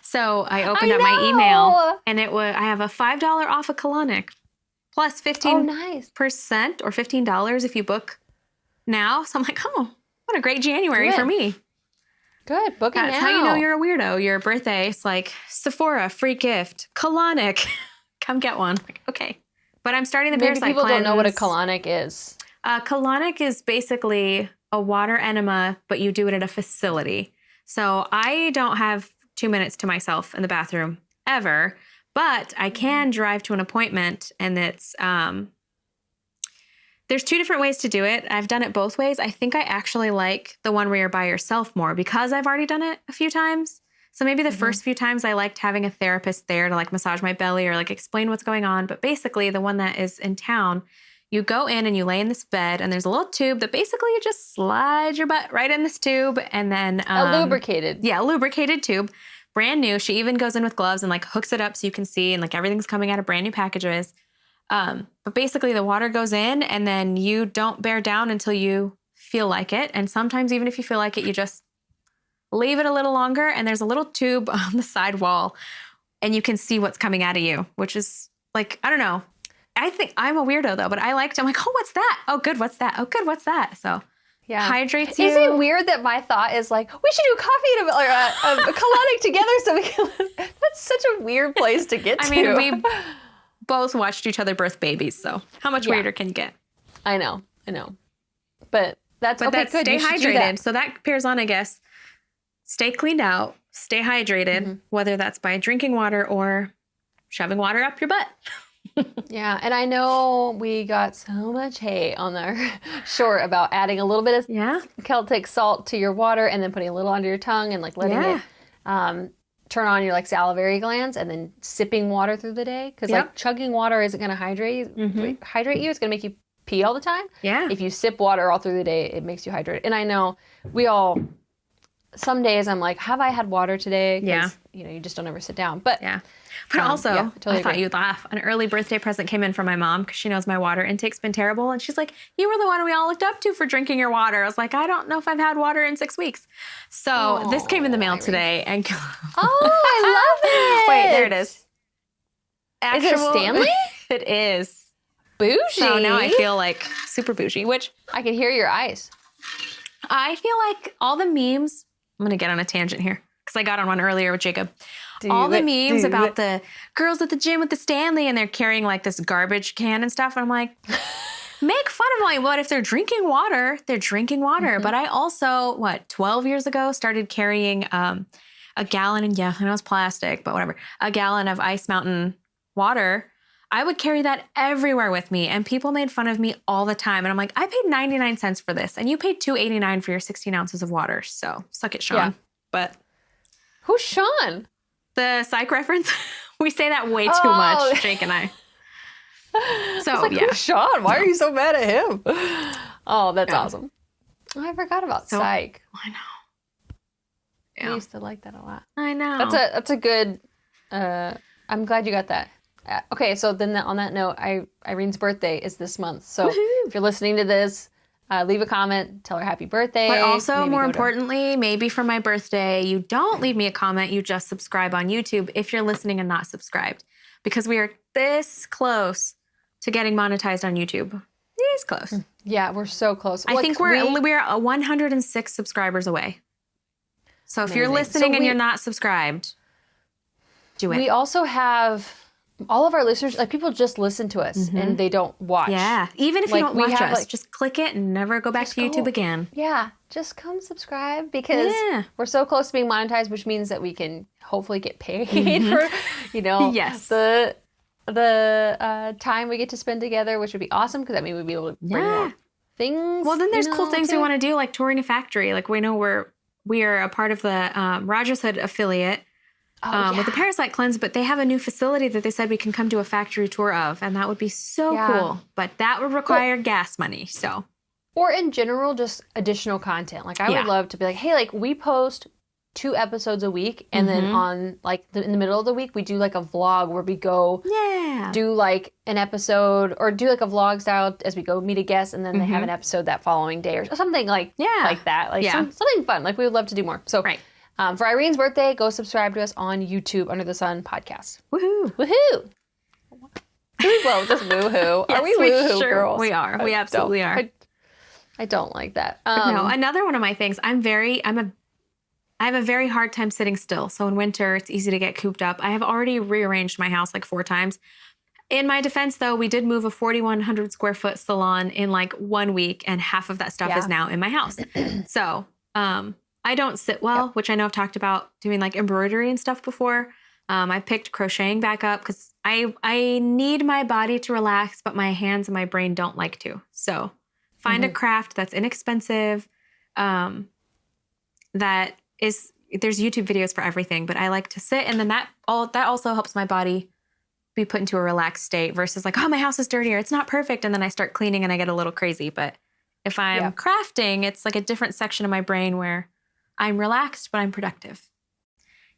so I opened up my email, and I have a $5 off a colonic. Plus 15% or $15 if you book now. So I'm like, oh, what a great January for me. Good. Book it now. That's how you know you're a weirdo. Your birthday, it's like Sephora, free gift, colonic. Come get one. Like, okay. But I'm starting the Maybe parasite people cleanse. don't know what a colonic is. Colonic is basically a water enema, but you do it at a facility. So I don't have 2 minutes to myself in the bathroom ever. But I can drive to an appointment, and it's there's 2 different ways to do it. I've done it both ways. I think I actually like the one where you're by yourself more because I've already done it a few times. So maybe the first few times I liked having a therapist there to massage my belly or explain what's going on. But basically the one that is in town, you go in and you lay in this bed, and there's a little tube that basically you just slide your butt right in this tube, and then a lubricated. Yeah, a lubricated tube. Brand new. She even goes in with gloves and hooks it up so you can see, and everything's coming out of brand new packages. But basically the water goes in, and then you don't bear down until you feel like it. And sometimes even if you feel like it, you just leave it a little longer, and there's a little tube on the side wall, and you can see what's coming out of you, which is I don't know. I think I'm a weirdo though, but I'm like, oh, what's that? Oh, good. What's that? Oh, good. What's that? So hydrates you. Is it weird that my thought is we should do coffee or a colonic together so we can That's such a weird place to get to. I mean, we both watched each other birth babies, so how much weirder can you get? I know. But that's good. Stay hydrated. So that pairs on, I guess. Stay cleaned out, stay hydrated, whether that's by drinking water or shoving water up your butt. Yeah, and I know we got so much hate on our short about adding a little bit of Celtic salt to your water and then putting a little under your tongue and letting it turn on your salivary glands and then sipping water through the day. Because chugging water isn't going to hydrate you. It's going to make you pee all the time. Yeah. If you sip water all through the day, it makes you hydrated. And I know some days I'm like, have I had water today? Because, you just don't ever sit down. But But also, totally I thought you'd laugh. An early birthday present came in from my mom because she knows my water intake's been terrible. And she's like, you were the one we all looked up to for drinking your water. I was like, I don't know if I've had water in 6 weeks. So this came in the mail today. And I love it. Wait, there it is. Is it Stanley? It is. Bougie. So now I feel super bougie, which I can hear your eyes. I feel like all the memes, I'm going to get on a tangent here because I got on one earlier with Jacob. All the memes about the girls at the gym with the Stanley and they're carrying this garbage can and stuff. And I'm like, make fun of them. What if they're drinking water? They're drinking water. But I also, 12 years ago started carrying a gallon, and I know it's plastic, but whatever, a gallon of Ice Mountain water. I would carry that everywhere with me, and people made fun of me all the time. And I'm like, I paid 99 cents for this, and you paid $2.89 for your 16 ounces of water. So suck it, Sean. Yeah. But Who's Sean? the psych reference, we say that way too much, Jake and I. So like, yeah, who's Sean? Why are you so mad at him? Oh, that's awesome. I forgot about psych. I know. I used to like that a lot. I know. That's a good. I'm glad you got that. Okay, so then on that note, Irene's birthday is this month. So if you're listening to this, leave a comment, tell her happy birthday. But also, more importantly, maybe for my birthday, you don't leave me a comment. You just subscribe on YouTube if you're listening and not subscribed, because we are this close to getting monetized on YouTube. This close. Yeah, we're so close. I think we're 106 subscribers away. So if you're listening and you're not subscribed, do it. We also have all of our listeners, like people just listen to us and they don't watch. Yeah. Even if you don't watch us, like, just click it and never go back to YouTube again. Yeah. Just come subscribe because we're so close to being monetized, which means that we can hopefully get paid for, the time we get to spend together, which would be awesome because that means we'd be able to bring more things. Well, then there's cool things we want to do, like touring a factory. Like we know we are a part of the Rogers Hood affiliate with the Parasite Cleanse, but they have a new facility that they said we can come do a factory tour of, and that would be so cool. But that would require gas money, so. Or in general, just additional content. Like I would love to be like, hey, like we post 2 episodes a week, and then on like in the middle of the week we do like a vlog where we go do like an episode or do like a vlog style as we go meet a guest, and then they have an episode that following day or something like that. Like something fun. Like we would love to do more. So for Irene's birthday, go subscribe to us on YouTube, Under the Sun Podcast. Woohoo! Woohoo! Well, just woohoo. Yes, are we woohoo girls? We are. We absolutely are. I don't like that. No, another one of my things. I have a very hard time sitting still. So in winter, it's easy to get cooped up. I have already rearranged my house like 4 times. In my defense, though, we did move a 4,100 square foot salon in like 1 week, and half of that stuff is now in my house. So I don't sit well, which I know I've talked about doing like embroidery and stuff before. I picked crocheting back up because I need my body to relax, but my hands and my brain don't like to. So find a craft that's inexpensive, that is, there's YouTube videos for everything, but I like to sit, and then that also helps my body be put into a relaxed state versus like, oh, my house is dirty or it's not perfect, and then I start cleaning and I get a little crazy. But if I'm crafting, it's like a different section of my brain where I'm relaxed, but I'm productive.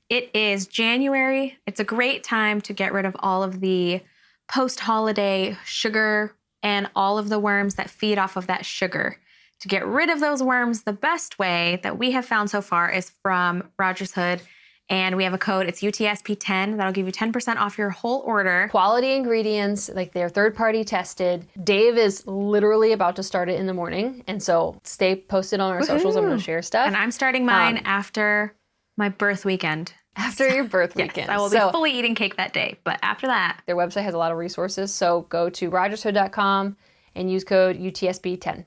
It is January. It's a great time to get rid of all of the post-holiday sugar and all of the worms that feed off of that sugar. To get rid of those worms, the best way that we have found so far is from Rogers Hood. And we have a code. It's UTSP10. That'll give you 10% off your whole order. Quality ingredients, like they're third-party tested. Dave is literally about to start it in the morning. And so stay posted on our socials. I'm going to share stuff. And I'm starting mine after my birth weekend. After your birth weekend. Yes, I will be fully eating cake that day. But after that. Their website has a lot of resources. So go to rogershood.com and use code UTSP10.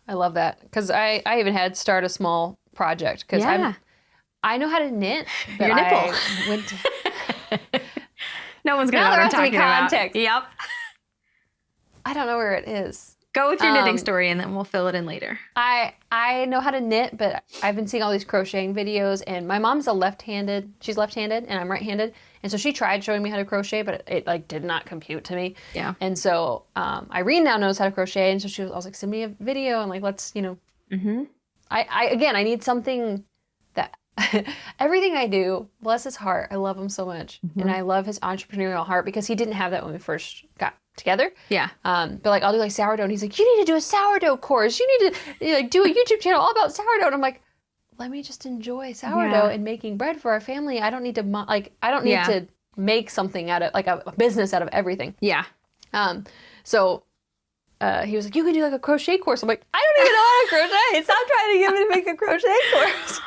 I love that. Because I even had start a small project. Because I know how to knit. But your nipple. No one's going to know what I'm talking about. Yep. I don't know where it is. Go with your knitting story, and then we'll fill it in later. I know how to knit, but I've been seeing all these crocheting videos, and my mom's she's left-handed, and I'm right-handed, and so she tried showing me how to crochet, but it like did not compute to me. Yeah. And so Irene now knows how to crochet, and so I was like, send me a video, and like, let's, I need something that everything I do, bless his heart, I love him so much, and I love his entrepreneurial heart because he didn't have that when we first got together. Yeah. But like I'll do like sourdough, and he's like, you need to do a sourdough course. You need to like do a YouTube channel all about sourdough. And I'm like, let me just enjoy sourdough and making bread for our family. I don't need to to make something out of like a business out of everything. Yeah. So he was like, you could do like a crochet course. I'm like, I don't even know how to crochet. Stop trying to get me to make a crochet course.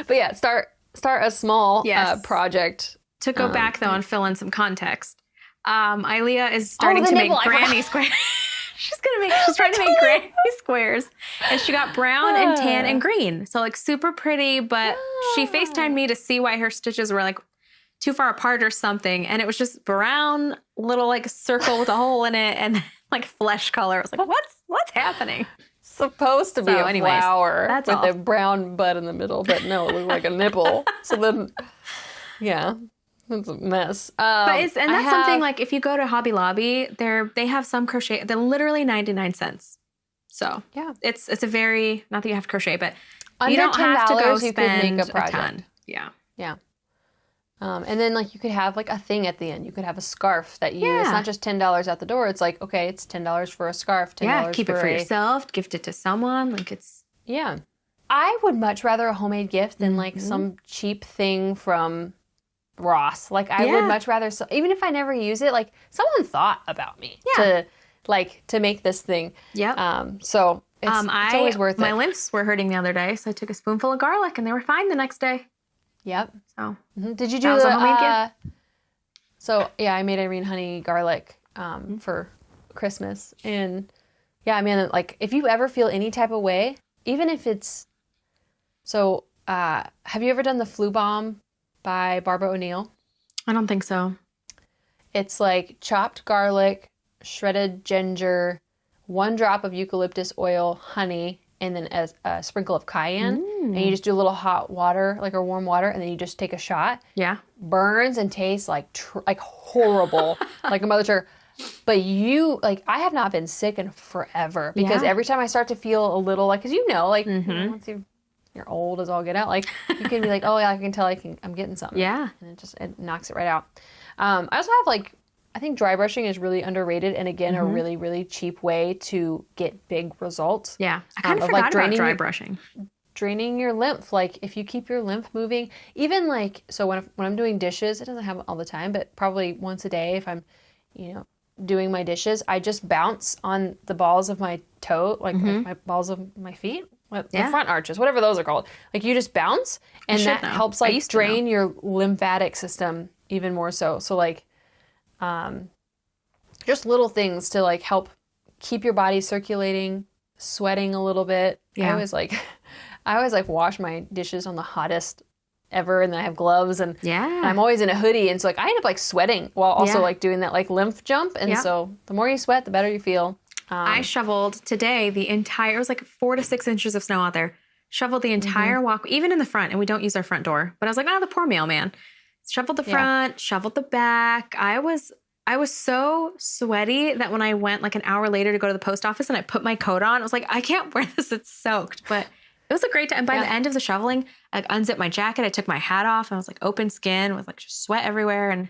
But yeah, start a small project. To go back though and fill in some context. Ilea is starting to make granny squares. She's trying to make granny squares. And she got brown and tan and green. So like super pretty, but she FaceTimed me to see why her stitches were like too far apart or something. And it was just brown little like circle with a hole in it and like flesh color. I was like, what's happening? Supposed to be a flower that's with all. a brown bud in the middle, but no, it looked like a nipple. So then, yeah, it's a mess. But that's something like if you go to Hobby Lobby, they have some crochet. They're literally 99 cents. So yeah, it's a very, not that you have to crochet, but under you don't have to go $10 you spend could make a a project. ton. Yeah. Yeah. And then like you could have like a thing at the end. You could have a scarf that it's not just $10 out the door. It's like, okay, it's $10 for a scarf, $10 keep it for yourself, gift it to someone. Like it's. Yeah. I would much rather a homemade gift than like some cheap thing from Ross. Like I would much rather, even if I never use it, like someone thought about me to make this thing. Yep. So it's always worth it. My lymphs were hurting the other day, so I took a spoonful of garlic and they were fine the next day. Yep. So did you do that was a homemade gift? So yeah, I made Irene honey garlic for Christmas, and yeah, I mean, like if you ever feel any type of way, even if it's have you ever done the flu bomb by Barbara O'Neill? I don't think so. It's like chopped garlic, shredded ginger, 1 drop of eucalyptus oil, honey, and then a sprinkle of cayenne. And you just do a little hot water, like or warm water, and then you just take a shot. Yeah. Burns and tastes like horrible, like a mother trucker. But I have not been sick in forever because every time I start to feel a little like, because once you're old as all get out, like you can be like, oh yeah, I can tell I'm getting something. Yeah. And it knocks it right out. I also have I think dry brushing is really underrated, and again, a really, really cheap way to get big results. Yeah. I kind of forgot about dry brushing. Draining your lymph. Like if you keep your lymph moving, even so when I'm doing dishes, it doesn't happen all the time, but probably once a day if I'm, doing my dishes, I just bounce on the balls of my toe, like my balls of my feet, the front arches, whatever those are called. Like you just bounce, and that helps drain your lymphatic system even more so. So just little things to help keep your body circulating, sweating a little bit. Yeah. I always wash my dishes on the hottest ever, and then I have gloves, and I'm always in a hoodie, and so I end up sweating while also doing that lymph jump, and so the more you sweat, the better you feel. I shoveled today it was 4 to 6 inches of snow out there. Shoveled the entire walk, even in the front, and we don't use our front door. But I was like, the poor mailman. Shoveled the front, shoveled the back. I was so sweaty that when I went an hour later to go to the post office and I put my coat on, I was like, I can't wear this, it's soaked. But it was a great time. And by the end of the shoveling, I unzipped my jacket, I took my hat off, and I was open skin with just sweat everywhere, and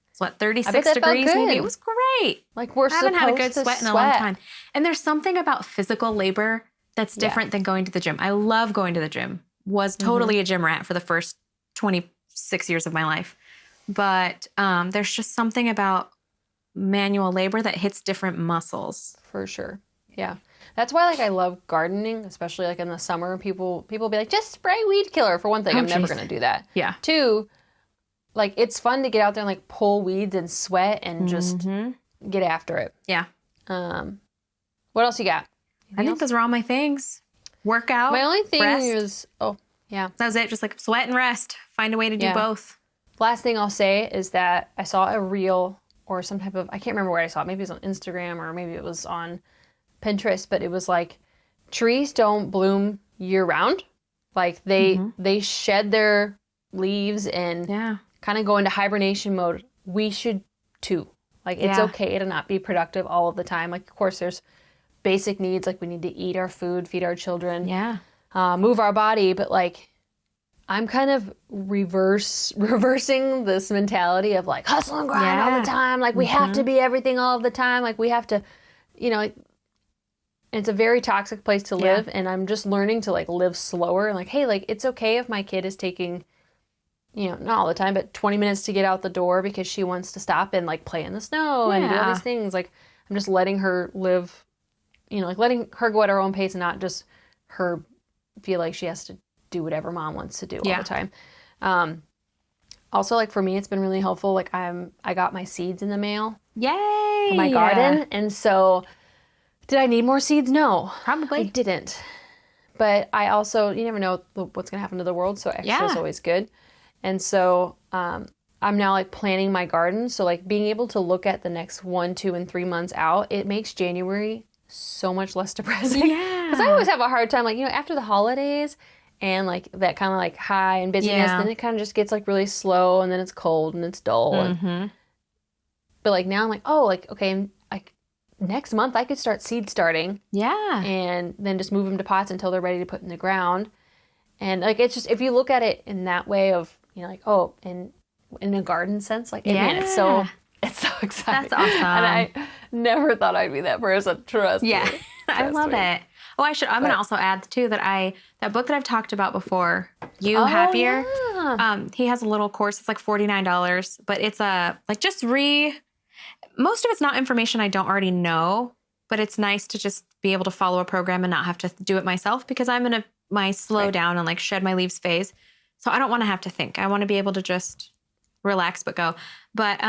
it's 36 degrees maybe. It was great. I haven't had a good sweat in a long time. And there's something about physical labor that's different than going to the gym. I love going to the gym. Was totally a gym rat for the first 26 years of my life. But there's just something about manual labor that hits different muscles. For sure. Yeah. That's why I love gardening, especially in the summer. People be like, just spray weed killer. For one thing, I'm never going to do that. Yeah. 2, it's fun to get out there and pull weeds and sweat and just get after it. Yeah. What else you got? I think those are all my things. Workout. My only thing is, that was it. Just sweat and rest. Find a way to do both. Last thing I'll say is that I saw a reel or some type of, I can't remember where I saw it. Maybe it was on Instagram or maybe it was on Pinterest, but it was trees don't bloom year round. They shed their leaves and kind of go into hibernation mode. We should too. It's okay to not be productive all of the time. Of course, there's basic needs. We need to eat our food, feed our children, move our body. But I'm kind of reversing this mentality of hustle and grind all the time. We have to be everything all of the time. We have to, it's a very toxic place to live. And I'm just learning to live slower and hey, it's okay if my kid is taking, not all the time, but 20 minutes to get out the door because she wants to stop and play in the snow and do all these things. I'm just letting her live, letting her go at her own pace and not just her feel like she has to do whatever mom wants to do all the time. Also, for me, it's been really helpful. I got my seeds in the mail. Yay! For my garden. And so, did I need more seeds? No. Probably. I didn't. But I also, you never know what's going to happen to the world, so extra is always good. And so, I'm now like planning my garden. So like being able to look at the next 1, 2, and 3 months out, it makes January so much less depressing. Yeah. Because I always have a hard time, like, after the holidays and like that kind of like high and busyness, then it kind of just gets like really slow, and then it's cold and it's dull. And, but like now I'm like, oh, like, okay, like next month I could start seed starting. Yeah. And then just move them to pots until they're ready to put in the ground. And like, it's just, if you look at it in that way of, like, oh, in a garden sense, like, man, it's so exciting. That's awesome. And I never thought I'd be that person. Trust me. I love it. Oh, I'm going to also add too that that book that I've talked about before, You Happier. Yeah. He has a little course. It's like $49, but it's most of it's not information I don't already know, but it's nice to just be able to follow a program and not have to do it myself, because I'm in my slow down and like shed my leaves phase. So I don't want to have to think. I want to be able to just relax but go. But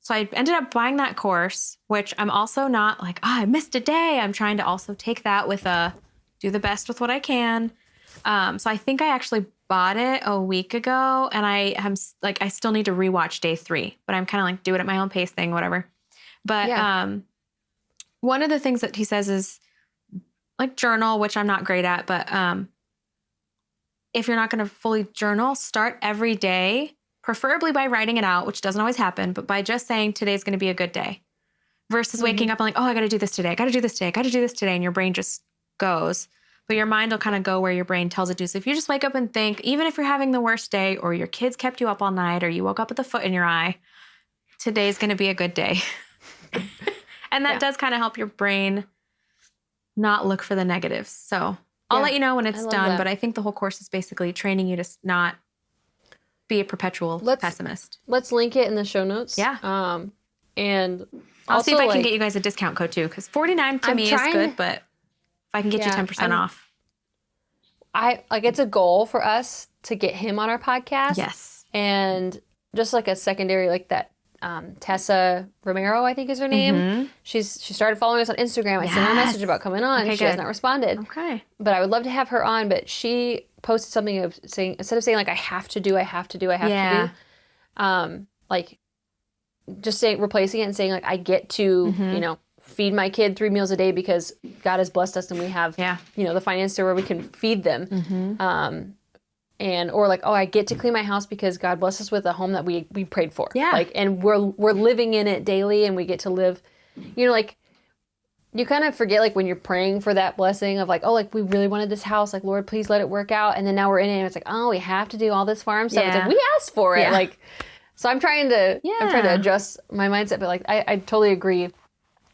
so I ended up buying that course, which I'm also not like, I missed a day. I'm trying to also take that with do the best with what I can. So I think I actually bought it a week ago, and I still need to rewatch day 3, but I'm kind of like do it at my own pace thing, whatever. But one of the things that he says is like journal, which I'm not great at, but if you're not going to fully journal, start every day, preferably by writing it out, which doesn't always happen, but by just saying today's going to be a good day, versus waking up and like, oh, I got to do this today. I got to do this today. I got to do this today. And your brain just goes, but your mind will kind of go where your brain tells it to. So if you just wake up and think, even if you're having the worst day, or your kids kept you up all night, or you woke up with a foot in your eye, today's going to be a good day. And that does kind of help your brain not look for the negatives. So I'll let you know when it's done, but I think the whole course is basically training you to not be a perpetual pessimist. Let's link it in the show notes. Yeah. And I'll see if I can get you guys a discount code too, because $49 to me is good, but if I can get you 10% off. It's a goal for us to get him on our podcast. Yes. And just like a secondary, like that Tessa Romero, I think is her name. She started following us on Instagram. I sent her a message about coming on. Okay, she has not responded. Okay. But I would love to have her on. But she posted something of saying, instead of saying like, I have to do, like just replacing it and saying like, I get to, feed my kid 3 meals a day because God has blessed us and we have, the finance to where we can feed them. Or like, oh, I get to clean my house because God blessed us with a home that we prayed for. Yeah. Like, and we're living in it daily, and we get to live, like, you kind of forget, like, when you're praying for that blessing of like, oh, like, we really wanted this house, like, Lord, please let it work out. And then now we're in it, and it's like, oh, we have to do all this farm stuff. It's like, we asked for it. Like, so I'm trying to adjust my mindset, but like, I totally agree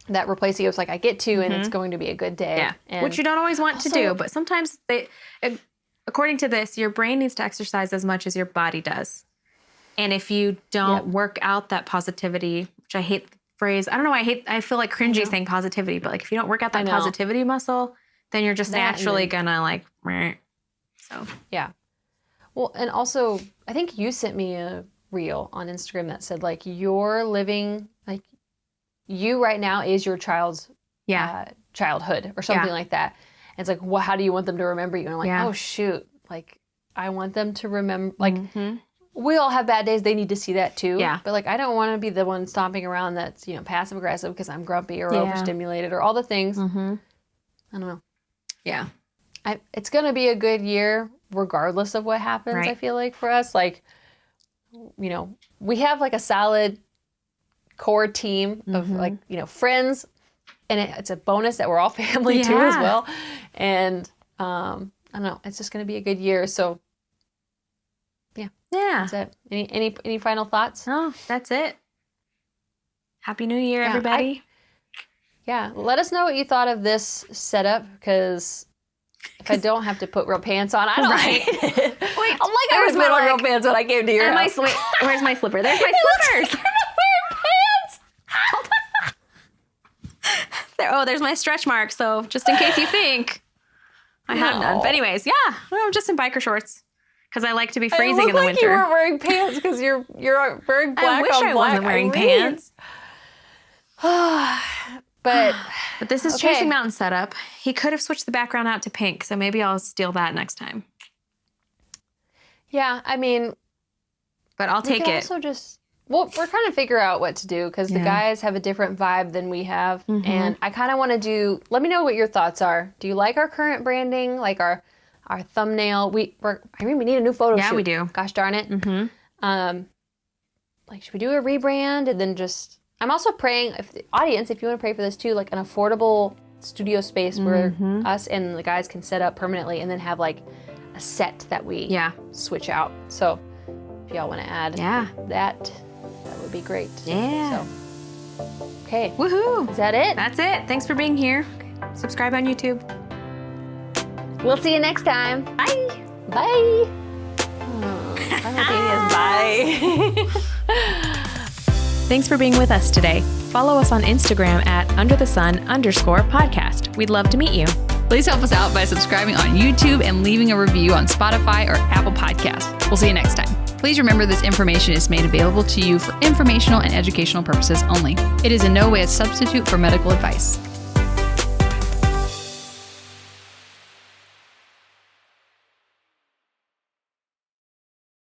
that replacing it was like, I get to, and it's going to be a good day. Yeah. Which you don't always want to do, but sometimes according to this, your brain needs to exercise as much as your body does. And if you don't work out that positivity, which I hate the phrase, I don't know why I feel like cringy saying positivity, but like if you don't work out that positivity muscle, then you're just naturally gonna like, so. Yeah. Well, and also, I think you sent me a reel on Instagram that said like, you're living, like you right now is your child's childhood or something like that. It's like, well, how do you want them to remember you? And I'm like, oh, shoot. Like, I want them to remember. Like, we all have bad days. They need to see that too. Yeah. But, like, I don't want to be the one stomping around that's, passive aggressive because I'm grumpy or overstimulated or all the things. I don't know. Yeah. It's going to be a good year regardless of what happens, I feel like, for us. Like, we have, like, a solid core team of, like, friends. And it's a bonus that we're all family too as well. And I don't know, it's just going to be a good year. So yeah. That's it. Any final thoughts? No, that's it. Happy New Year, everybody. Let us know what you thought of this setup, because if I don't have to put real pants on, I don't like it. Wait, I'm like, I was putting on real pants when I came to your house. Where's my slipper? There's my slippers. There's my stretch mark. So just in case you think I have none. But anyways, I'm just in biker shorts because I like to be freezing in the winter. You weren't wearing pants because you're wearing black on black. I wish I wasn't wearing pants. But this is Chasing Mountain setup. He could have switched the background out to pink, so maybe I'll steal that next time. Yeah, I mean, but I'll take it. Also just, well, we're trying to figure out what to do because the guys have a different vibe than we have. And I kind of want to let me know what your thoughts are. Do you like our current branding? Like our thumbnail? We need a new photo shoot. Yeah, we do. Gosh darn it. Like, should we do a rebrand and then just, I'm also praying, if the audience, if you want to pray for this too, like an affordable studio space where us and the guys can set up permanently and then have like a set that we switch out. So if y'all want to add that would be great. Yeah. So, okay. Woohoo. Is that it? That's it. Thanks for being here. Okay. Subscribe on YouTube. We'll see you next time. Bye. Bye. Bye. Thanks for being with us today. Follow us on Instagram at @underthesun_podcast. We'd love to meet you. Please help us out by subscribing on YouTube and leaving a review on Spotify or Apple Podcasts. We'll see you next time. Please remember this information is made available to you for informational and educational purposes only. It is in no way a substitute for medical advice.